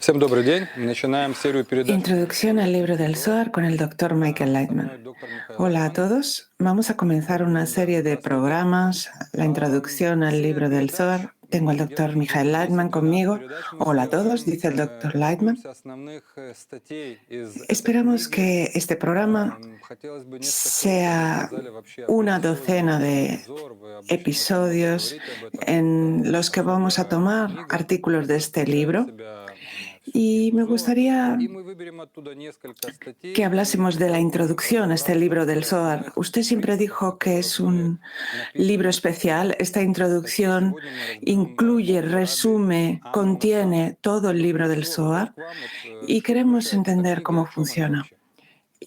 Всем добрый день. Начинаем серию передач. Introducción al libro del Zohar con el Dr. Michael Со мной Lightman. доктор Михаил Hola a Лайтман. todos. Vamos a comenzar una serie de programas, la introducción al Серия libro del передач Zohar. Tengo al Dr. где-то Michael через Lightman 10-12 conmigo. передач мы Hola a todos, сделаем, dice el Dr. Lightman. коснемся основных статей из этой Esperamos книги. que este programa Хотелось бы несколько слов, чтобы вы sea сказали вообще о una предисловии, docena о de Зор. Вы обычно очень много episodios говорите об этом. en los que vamos a Особая tomar книга artículos de este включает в libro. себя всю Y книгу me Зор. gustaría И мы выберем оттуда несколько статей que и hablásemos de la попробуем introducción a este libro del разобраться в Zohar. основных Usted siempre принципах, dijo que которые es были un libro написаны. especial. Esta Так что introducción сегодня мы разберем incluye, Раби resume, Амнона Саба. contiene todo el libro del Зор, вопрос Zohar к вам. y Что queremos включает эта entender книга и cómo о чем она funciona. вообще?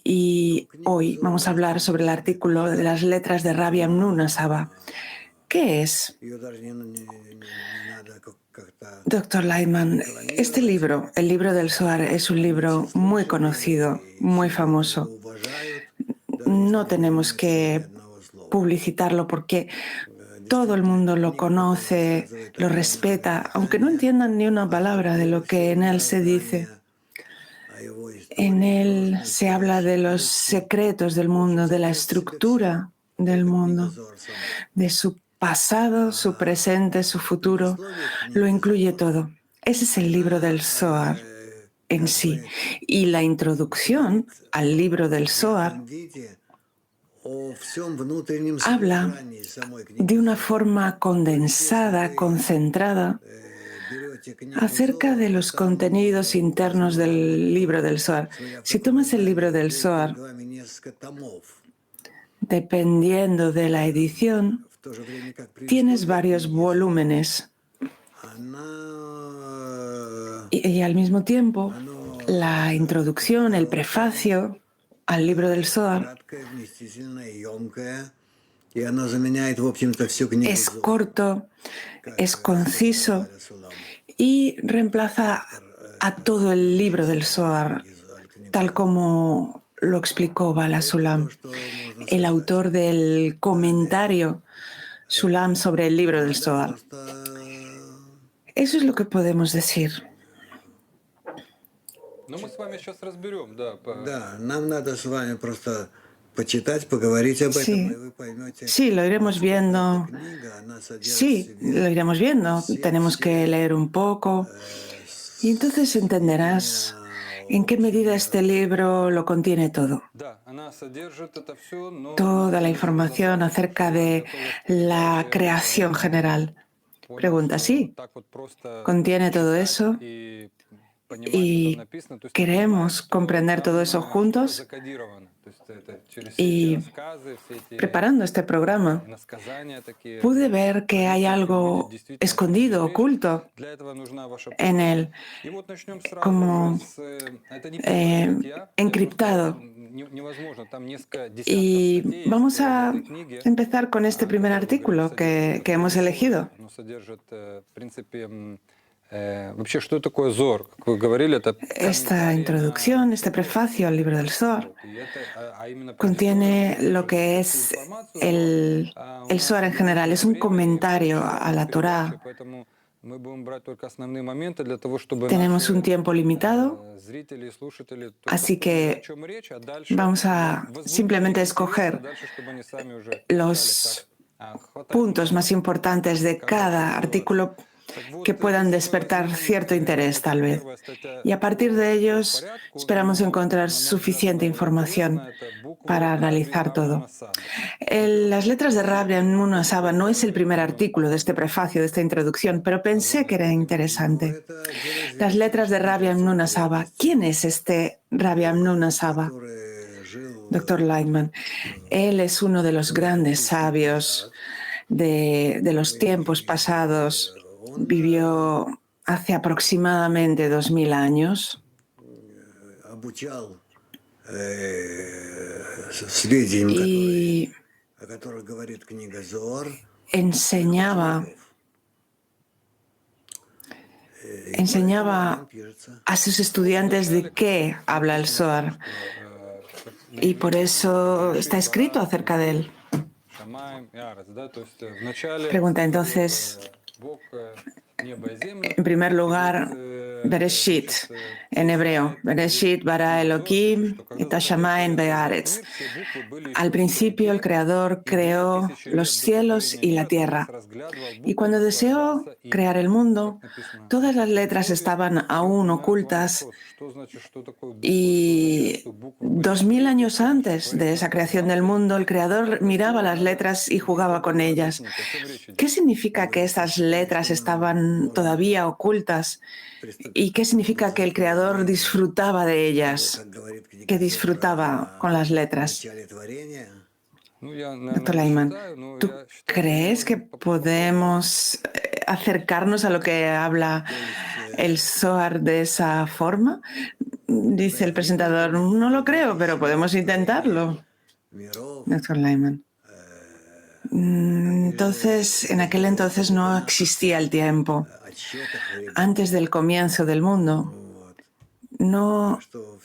Y hoy vamos a hablar sobre el artículo de las letras de Rabbi Amnuna Saba. ¿Qué es? Doctor Lightman, este libro, el libro del Zohar, es un libro muy conocido, muy famoso. No tenemos que publicitarlo porque todo el mundo lo conoce, lo respeta, aunque no entiendan ni una palabra de lo que en él se dice. En él se habla de los secretos del mundo, de la estructura del mundo, de su pasado, su presente, su futuro. Lo incluye todo. Ese es el libro del Zohar en sí. Y la introducción al libro del Zohar habla de una forma condensada, concentrada, acerca de los contenidos internos del libro del Zohar. Si tomas el libro del Zohar, dependiendo de la edición, tienes varios volúmenes. Y al mismo tiempo, la introducción, el prefacio al libro del Zohar es corto, es conciso y reemplaza a todo el libro del Zohar, tal como lo explicó Bala Sulam, el autor del comentario Sulam sobre el libro del Zohar. Eso es lo que podemos decir. Ну, мы с вами сейчас разберем, да. Да, нам надо с вами просто почитать, поговорить об этом, и вы поймете. Sí, lo iremos viendo. Книга, она содержит в Sí, себе lo iremos viendo. Tenemos que leer un poco. Y entonces entenderás en qué medida este libro lo contiene todo. Да, она содержит это все, но Toda la información acerca de la creación general. Pregunta, sí, contiene todo eso y queremos comprender todo eso juntos. Y preparando este programa, pude ver que hay algo escondido, oculto en él, como encriptado. Y vamos a empezar con este primer artículo que hemos elegido. Вообще, что такое Зор? Как вы говорили, это Esta introducción, este prefacio al libro del Zohar, contiene lo que es el Zohar en general. Es un comentario a la Torá. Tenemos un tiempo limitado, así que vamos a simplemente escoger los puntos más importantes de cada artículo que puedan despertar cierto interés, tal vez. Y a partir de ellos esperamos encontrar suficiente información para analizar todo. Las letras de Rabbi Amnuna Saba no es el primer artículo de este prefacio, de esta introducción, pero pensé que era interesante. Las letras de Rabbi Amnuna Saba. ¿Quién es este Rabbi Amnuna Saba? Dr. Lightman. Él es uno de los grandes sabios de los tiempos pasados. Vivió hace aproximadamente 2000 años. Y enseñaba a sus estudiantes de qué habla el Zohar. Y por eso está escrito acerca de él. Pregunta entonces, En primer lugar, Bereshit, en hebreo. Bereshit bara Elohim et hashamayim be'aretz. Al principio el Creador creó los cielos y la tierra. Y cuando deseó crear el mundo, todas las letras estaban aún ocultas. Y 2000 años antes de esa creación del mundo, el Creador miraba las letras y jugaba con ellas. ¿Qué significa que estas letras estaban todavía ocultas? ¿Y qué significa que el Creador disfrutaba de ellas? Que disfrutaba con las letras. Dr. Lyman, ¿tú crees que podemos acercarnos a lo que habla el Zohar de esa forma? Dice el presentador, no lo creo, pero podemos intentarlo. Dr. Lyman. Entonces, en aquel entonces no existía el tiempo. Antes del comienzo del mundo, no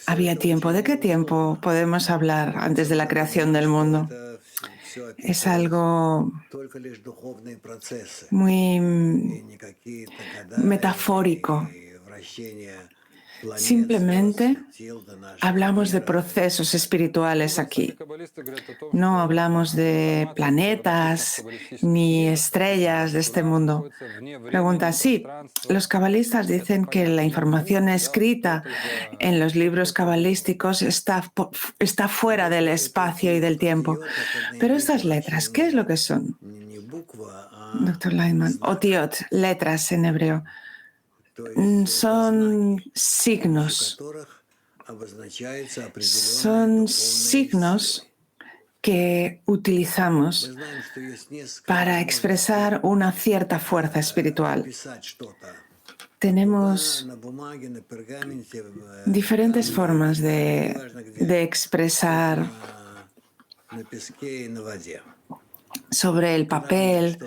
había tiempo. ¿De qué tiempo podemos hablar antes de la creación del mundo? Es algo muy metafórico. Simplemente hablamos de procesos espirituales aquí. No hablamos de planetas ni estrellas de este mundo. Pregunta, sí, los cabalistas dicen que la información escrita en los libros cabalísticos está fuera del espacio y del tiempo. Pero estas letras, ¿qué es lo que son? Dr. Lyman, otiot, letras en hebreo. Son signos. Son signos que utilizamos para expresar una cierta fuerza espiritual. Tenemos diferentes formas de expresar sobre el papel,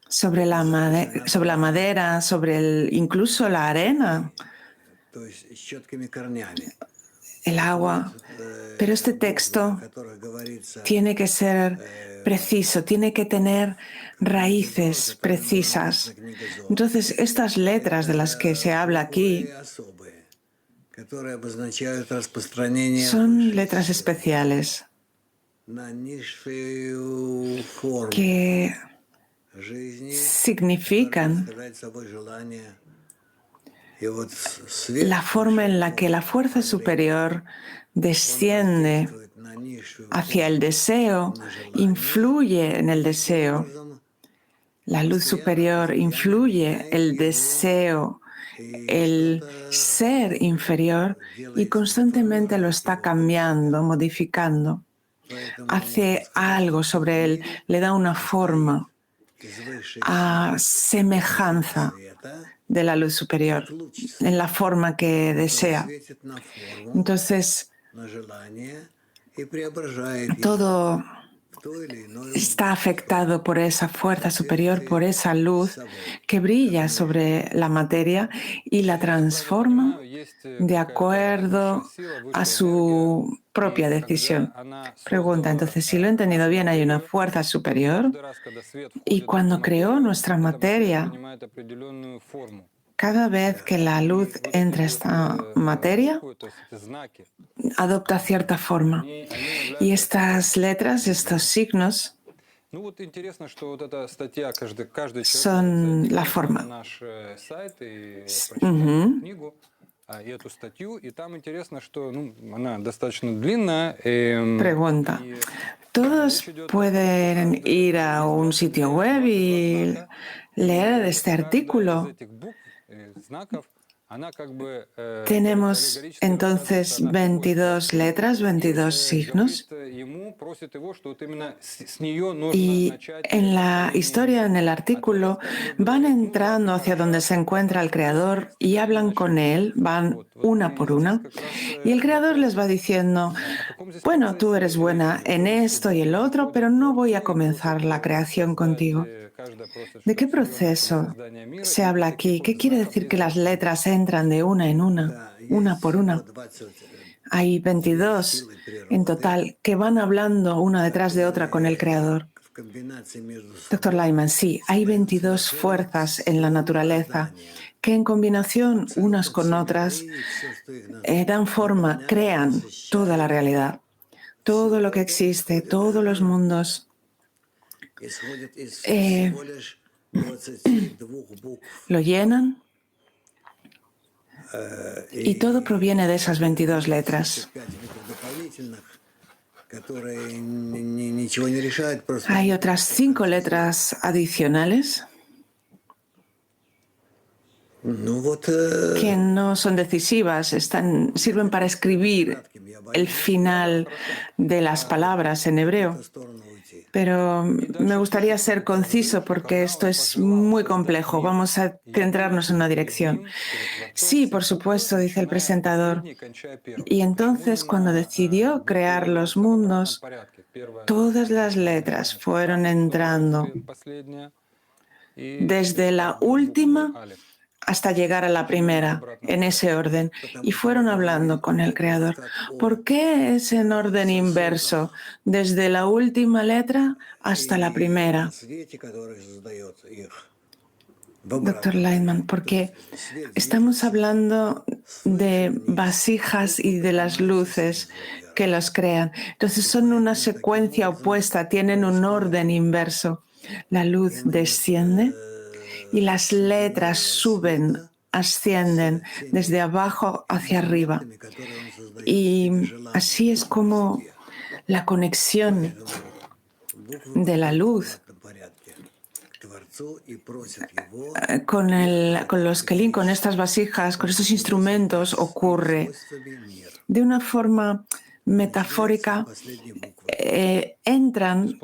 sobre la madera, incluso la arena, el agua. Pero este texto tiene que ser preciso, tiene que tener raíces precisas. Entonces, estas letras de las que se habla aquí son letras especiales que significan la forma en la que la fuerza superior desciende hacia el deseo, influye en el deseo. La luz superior influye el deseo, el ser inferior, y constantemente lo está cambiando, modificando. Hace algo sobre él, le da una forma a semejanza de la luz superior, en la forma que desea. Entonces, todo está afectado por esa fuerza superior, por esa luz que brilla sobre la materia y la transforma de acuerdo a su propia decisión. Pregunta, entonces, si lo he entendido bien, hay una fuerza superior y cuando creó nuestra materia, cada vez que la luz entra a esta materia, adopta cierta forma. Y estas letras, estos signos, son la forma. Pregunta. Todos pueden ir a un sitio web y leer este artículo. Tenemos entonces 22 letras, 22 signos. Y en la historia, en el artículo, van entrando hacia donde se encuentra el Creador y hablan con él, van una por una. Y el Creador les va diciendo, bueno, tú eres buena en esto y el otro, pero no voy a comenzar la creación contigo. ¿De qué proceso se habla aquí? ¿Qué quiere decir que las letras entran de una en una por una? Hay 22 en total que van hablando una detrás de otra con el Creador. Doctor Lyman, sí, hay 22 fuerzas en la naturaleza que en combinación unas con otras dan forma, crean toda la realidad. Todo lo que existe, todos los mundos lo llenan y todo proviene de esas 22 letras. Hay otras 5 letras adicionales que no son decisivas, sirven para escribir el final de las palabras en hebreo. Pero me gustaría ser conciso porque esto es muy complejo. Vamos a centrarnos en una dirección. Sí, por supuesto, dice el presentador. Y entonces, cuando decidió crear los mundos, todas las letras fueron entrando desde la última hasta llegar a la primera, en ese orden, y fueron hablando con el Creador. ¿Por qué es en orden inverso, desde la última letra hasta la primera? Doctor Lightman, porque estamos hablando de vasijas y de las luces que los crean. Entonces son una secuencia opuesta, tienen un orden inverso. La luz desciende y las letras suben, ascienden desde abajo hacia arriba. Y así es como la conexión de la luz con los kelim, con estas vasijas, con estos instrumentos, ocurre de una forma metafórica. Entran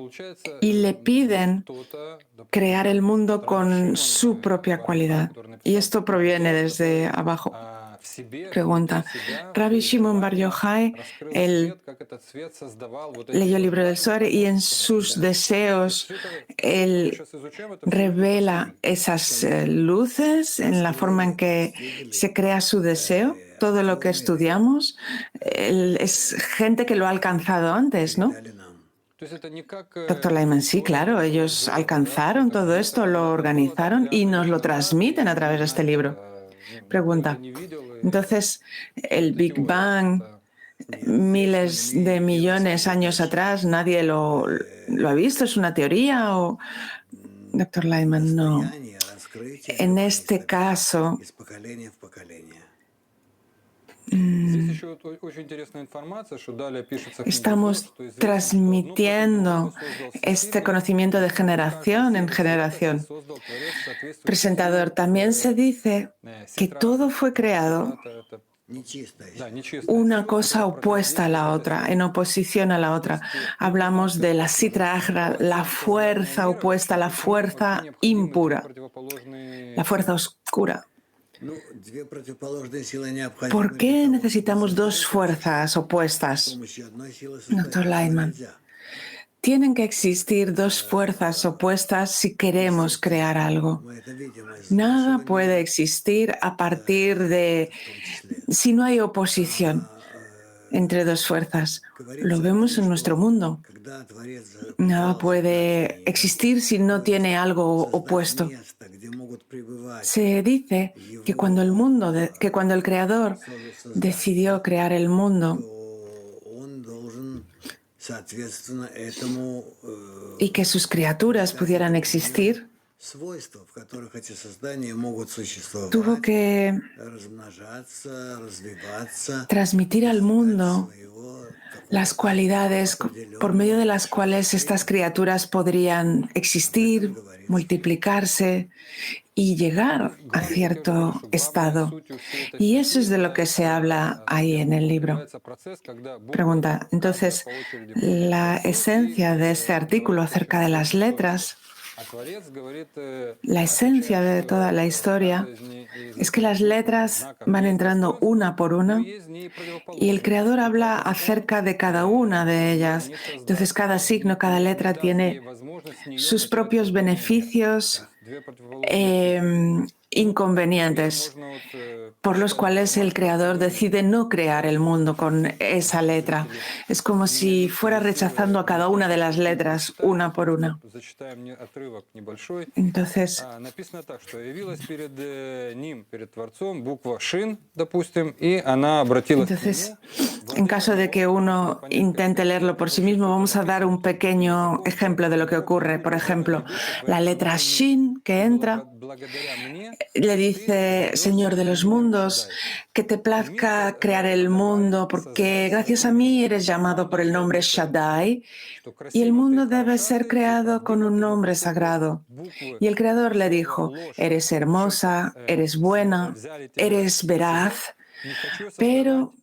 y le piden crear el mundo con su propia cualidad. Y esto proviene desde abajo. Pregunta. Rabbi Shimon Bar Yochai, él leyó el libro del Zohar y en sus deseos él revela esas luces en la forma en que se crea su deseo. Todo lo que estudiamos es gente que lo ha alcanzado antes, ¿no? Doctor Lyman, sí, claro, ellos alcanzaron todo esto, lo organizaron y nos lo transmiten a través de este libro. Pregunta. Entonces, el Big Bang, miles de millones de años atrás, ¿nadie lo ha visto? ¿Es una teoría? ¿O? Doctor Lyman, no. En este caso, estamos transmitiendo este conocimiento de generación en generación. Presentador, también se dice que todo fue creado una cosa opuesta a la otra, en oposición a la otra. Hablamos de la Sitra Achra, la fuerza opuesta, la fuerza impura, la fuerza oscura. ¿Por qué necesitamos dos fuerzas opuestas, Dr. Lightman? Tienen que existir dos fuerzas opuestas si queremos crear algo. Nada puede existir a partir de si no hay oposición entre dos fuerzas. Lo vemos en nuestro mundo. Nada puede existir si no tiene algo opuesto. Se dice que cuando el Creador decidió crear el mundo y que sus criaturas pudieran existir, tuvo que transmitir al mundo las cualidades por medio de las cuales estas criaturas podrían existir, multiplicarse y llegar a cierto estado. Y eso es de lo que se habla ahí en el libro. Pregunta, entonces, la esencia de este artículo acerca de las letras, la esencia de toda la historia es que las letras van entrando una por una y el Creador habla acerca de cada una de ellas. Entonces cada signo, cada letra tiene sus propios beneficios inconvenientes por los cuales el creador decide no crear el mundo con esa letra. Es como si fuera rechazando a cada una de las letras, una por una. Entonces, en caso de que uno intente leerlo por sí mismo, vamos a dar un pequeño ejemplo de lo que ocurre. Por ejemplo, la letra Shin que entra le dice: Señor de los mundos, que te plazca crear el mundo, porque gracias a mí eres llamado por el nombre Shaddai, y el mundo debe ser creado con un nombre sagrado. Y el Creador le dijo: eres hermosa, eres buena, eres veraz, pero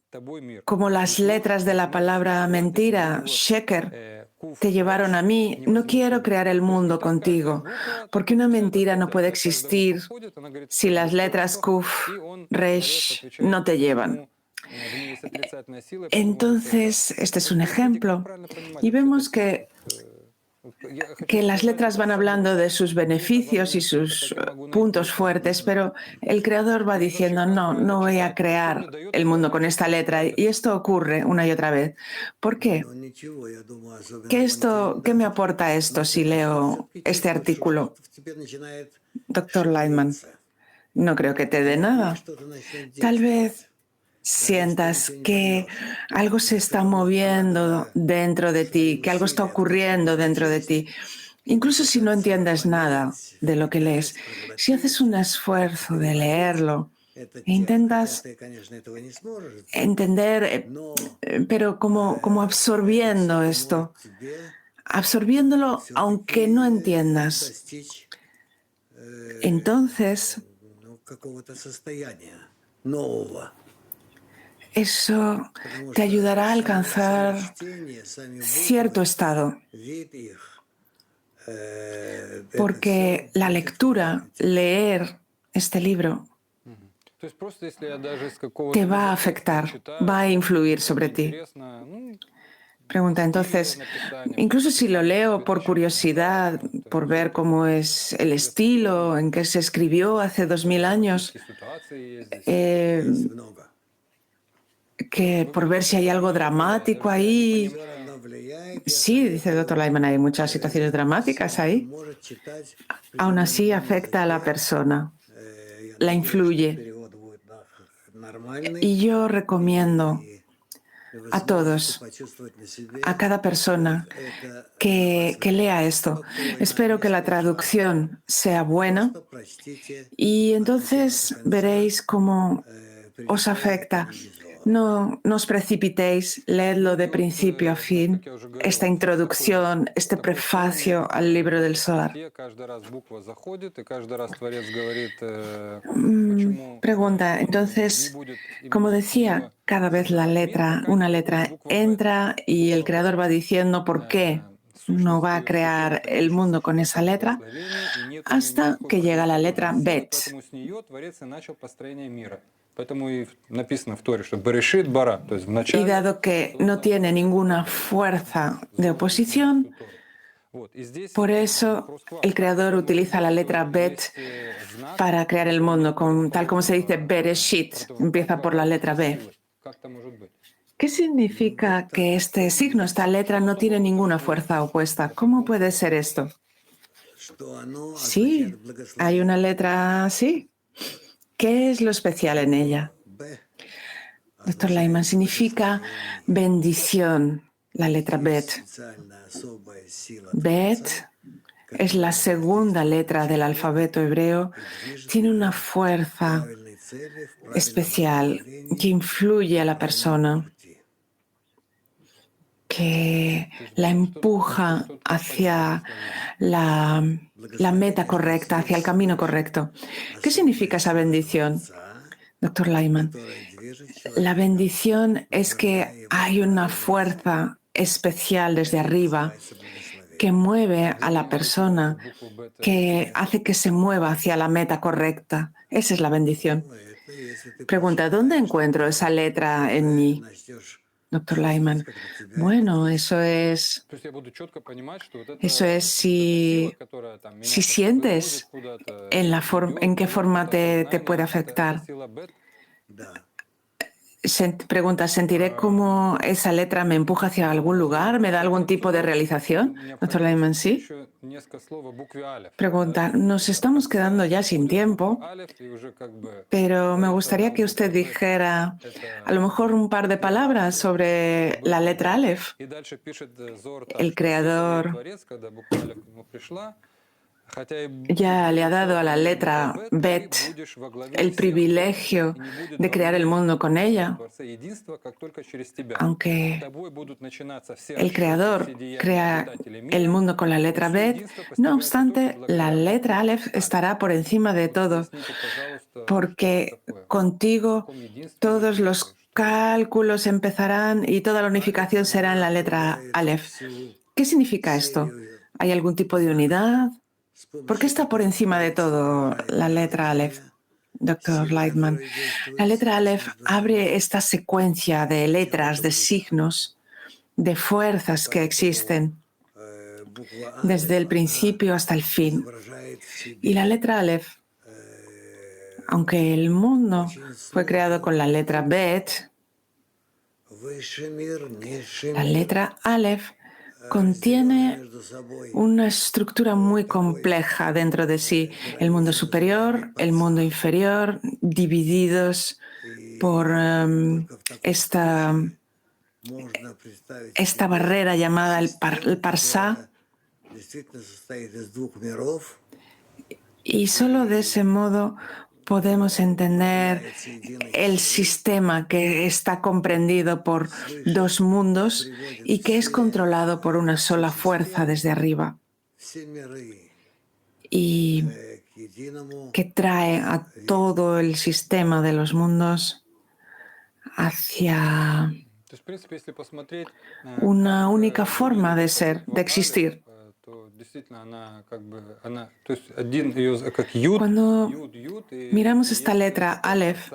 como las letras de la palabra mentira, sheker, te llevaron a mí, no quiero crear el mundo contigo, porque una mentira no puede existir si las letras kuf, resh no te llevan. Entonces, este es un ejemplo. Y vemos que las letras van hablando de sus beneficios y sus puntos fuertes, pero el creador va diciendo: no voy a crear el mundo con esta letra. Y esto ocurre una y otra vez. ¿Por qué? ¿Qué me aporta esto si leo este artículo? Doctor Lightman, no creo que te dé nada. Tal vez sientas que algo se está moviendo dentro de ti, que algo está ocurriendo dentro de ti. Incluso si no entiendes nada de lo que lees, si haces un esfuerzo de leerlo e intentas entender, pero como absorbiendo esto, absorbiéndolo aunque no entiendas, entonces eso te ayudará a alcanzar cierto estado, porque la lectura, leer este libro, te va a afectar, va a influir sobre ti. Pregunta, entonces, incluso si lo leo por curiosidad, por ver cómo es el estilo en que se escribió hace 2000 años, que por ver si hay algo dramático ahí. Sí, dice el doctor Lightman, hay muchas situaciones dramáticas ahí. Aún así afecta a la persona, la influye. Y yo recomiendo a todos, a cada persona que lea esto. Espero que la traducción sea buena y entonces veréis cómo os afecta. No os precipitéis, leedlo de principio a fin, esta introducción, este prefacio al libro del Zohar. Pregunta, entonces, como decía, cada vez una letra entra y el creador va diciendo por qué no va a crear el mundo con esa letra, hasta que llega la letra Bet. Y dado que no tiene ninguna fuerza de oposición, por eso el creador utiliza la letra Bet para crear el mundo, tal como se dice Bereshit, empieza por la letra B. ¿Qué significa que este signo, esta letra, no tiene ninguna fuerza opuesta? ¿Cómo puede ser esto? Sí, hay una letra así. ¿Qué es lo especial en ella? Doctor Lightman, significa bendición, la letra Bet. Bet es la segunda letra del alfabeto hebreo. Tiene una fuerza especial que influye a la persona, que la empuja hacia la meta correcta, hacia el camino correcto. ¿Qué significa esa bendición, doctor Lightman? La bendición es que hay una fuerza especial desde arriba que mueve a la persona, que hace que se mueva hacia la meta correcta. Esa es la bendición. Pregunta, ¿dónde encuentro esa letra en mí? Doctor Lyman, bueno, eso es si sientes en qué forma te puede afectar. Pregunta, ¿sentiré cómo esa letra me empuja hacia algún lugar? ¿Me da algún tipo de realización? Doctor Lyman, sí. Pregunta, nos estamos quedando ya sin tiempo, pero me gustaría que usted dijera a lo mejor un par de palabras sobre la letra Aleph. El creador ya le ha dado a la letra Bet el privilegio de crear el mundo con ella, aunque el creador crea el mundo con la letra Bet. No obstante, la letra Aleph estará por encima de todo, porque contigo todos los cálculos empezarán y toda la unificación será en la letra Aleph. ¿Qué significa esto? ¿Hay algún tipo de unidad? ¿Por qué está por encima de todo la letra Aleph, Dr. Lightman? La letra Aleph abre esta secuencia de letras, de signos, de fuerzas que existen desde el principio hasta el fin. Y la letra Aleph, aunque el mundo fue creado con la letra Bet, la letra Aleph contiene una estructura muy compleja dentro de sí. El mundo superior, el mundo inferior, divididos por esta barrera llamada el Parsá. Y solo de ese modo podemos entender el sistema que está comprendido por dos mundos y que es controlado por una sola fuerza desde arriba y que trae a todo el sistema de los mundos hacia una única forma de ser, de existir. Cuando miramos esta letra Aleph,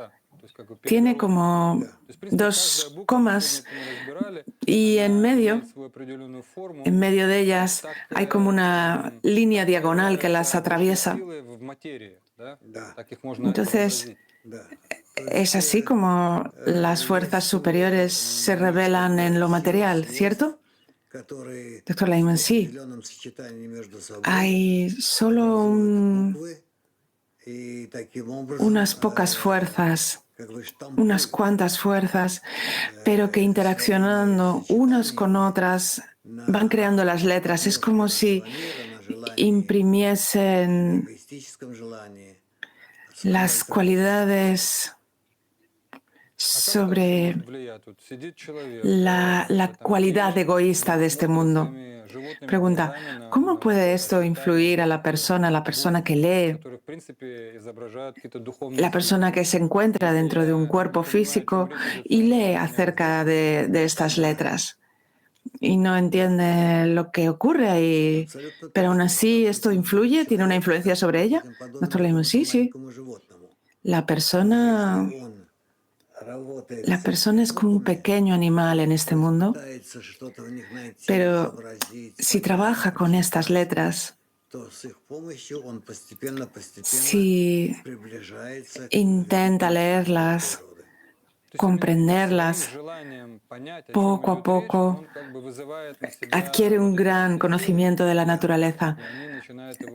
tiene como dos comas y en medio de ellas hay como una línea diagonal que las atraviesa. Entonces, es así como las fuerzas superiores se revelan en lo material, ¿cierto? Doctor Lyman, sí. Hay solo unas pocas fuerzas, unas cuantas fuerzas, pero que interaccionando unas con otras van creando las letras. Es como si imprimiesen las cualidades sobre la cualidad egoísta de este mundo. Pregunta, ¿cómo puede esto influir a la persona que lee, la persona que se encuentra dentro de un cuerpo físico y lee acerca de estas letras? Y no entiende lo que ocurre ahí, pero aún así esto influye, tiene una influencia sobre ella. Nosotros leemos, sí. La persona es como un pequeño animal en este mundo, pero si trabaja con estas letras, si intenta leerlas, comprenderlas, poco a poco adquiere un gran conocimiento de la naturaleza.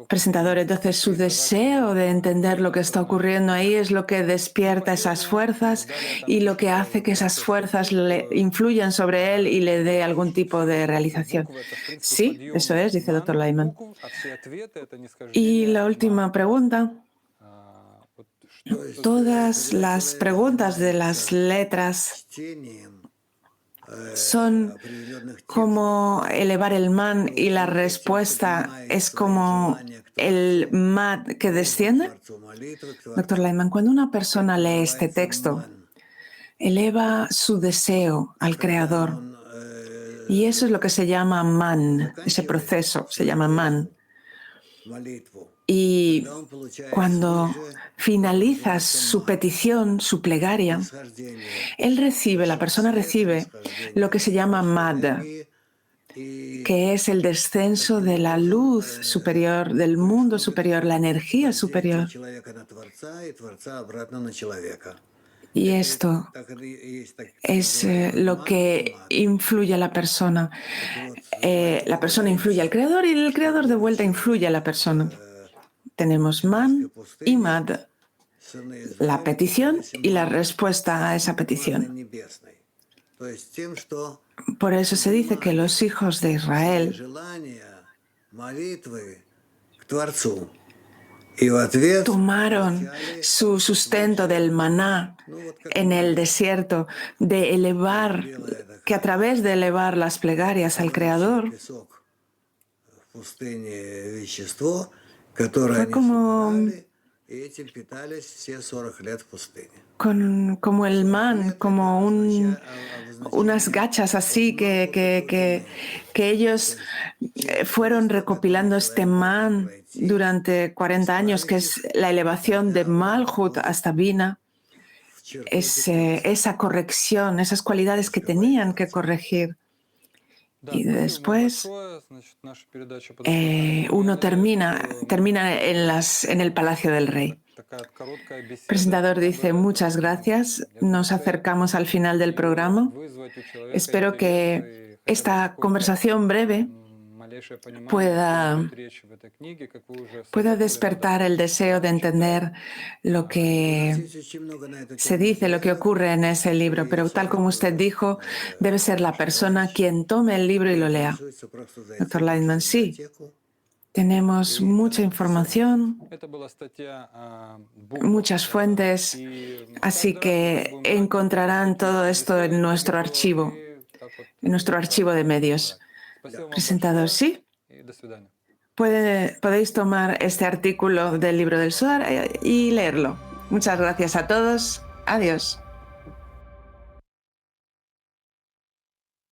Presentador, entonces su deseo de entender lo que está ocurriendo ahí es lo que despierta esas fuerzas y lo que hace que esas fuerzas le influyan sobre él y le dé algún tipo de realización. Sí, eso es, dice el doctor Lyman. Y la última pregunta. Todas las preguntas de las letras son como elevar el man y la respuesta es como el mat que desciende. Doctor Lyman, cuando una persona lee este texto, eleva su deseo al Creador y eso es lo que se llama man, ese proceso se llama man. Y cuando finaliza su petición, su plegaria, la persona recibe lo que se llama Mad, que es el descenso de la luz superior, del mundo superior, la energía superior. Y esto es lo que influye a la persona. La persona influye al creador y el creador de vuelta influye a la persona. Tenemos Man y Mad, la petición y la respuesta a esa petición. Por eso se dice que los hijos de Israel tomaron su sustento del maná en el desierto, que a través de elevar las plegarias al Creador, fue como el man, como unas gachas así que ellos fueron recopilando este man durante 40 años, que es la elevación de Malhut hasta Bina. Esa corrección, esas cualidades que tenían que corregir. Y después uno termina en el Palacio del Rey. El presentador dice: muchas gracias. Nos acercamos al final del programa. Espero que esta conversación breve pueda despertar el deseo de entender lo que se dice, lo que ocurre en ese libro. Pero tal como usted dijo, debe ser la persona quien tome el libro y lo lea. Dr. Lightman, sí. Tenemos mucha información, muchas fuentes, así que encontrarán todo esto en nuestro archivo de medios. Presentador, sí. Podéis tomar este artículo del libro del Zohar y leerlo. Muchas gracias a todos. Adiós.